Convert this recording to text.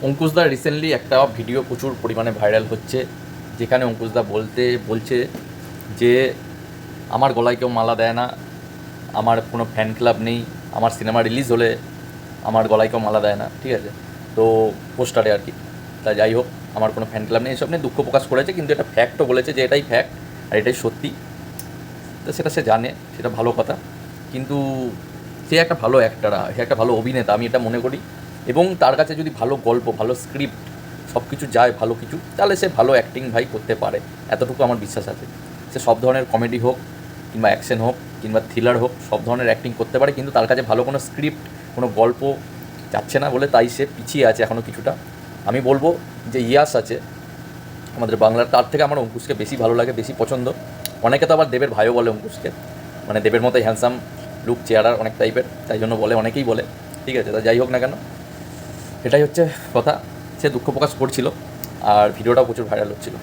অঙ্কুশদা recently একটা video প্রচুর পরিমাণে ভাইরাল হচ্ছে, যেখানে অঙ্কুশদা বলছে যে আমার গলায় কেউ মালা দেয় না, আমার কোনো ফ্যান ক্লাব নেই, আমার সিনেমা রিলিজ হলে আমার গলায় কেউ মালা দেয় না, ঠিক আছে? তো পোস্টারে আর কি। তা যাই হোক, আমার কোনো ফ্যান ক্লাব নেই, এসব নিয়ে দুঃখ প্রকাশ করেছে, কিন্তু এটা ফ্যাক্টও বলেছে যে এটাই ফ্যাক্ট আর এটাই সত্যি। তো সেটা সে জানে, সেটা ভালো কথা। কিন্তু সে একটা ভালো অ্যাক্টার, সে একটা ভালো অভিনেতা, আমি এটা মনে করি। এবং তার কাছে যদি ভালো গল্প, ভালো স্ক্রিপ্ট সব কিছু যায়, ভালো কিছু, তাহলে সে ভালো অ্যাক্টিং ভাই করতে পারে, এতটুকু আমার বিশ্বাস আছে। সে সব ধরনের কমেডি হোক কিংবা অ্যাকশন হোক কিংবা থ্রিলার হোক, সব ধরনের অ্যাক্টিং করতে পারে, কিন্তু তার কাছে ভালো কোনো স্ক্রিপ্ট, কোনো গল্প যাচ্ছে না বলে তাই সে পিছিয়ে আছে এখনও কিছুটা। আমি বলবো যে ইয়াস আছে আমাদের বাংলার, তার থেকে আমার অঙ্কুশকে বেশি ভালো লাগে, বেশি পছন্দ। অনেকে তো আবার দেবের ভাইও বলে অঙ্কুশকে, মানে দেবের মতোই হ্যান্ডসাম লুক, চেহারা অনেক টাইপের, তাই জন্য বলে, অনেকেই বলে, ঠিক আছে? তা যাই হোক না কেন, এটাই হচ্ছে কথা। সে দুঃখ প্রকাশ করছিল আর ভিডিওটাও প্রচুর ভাইরাল হচ্ছিল।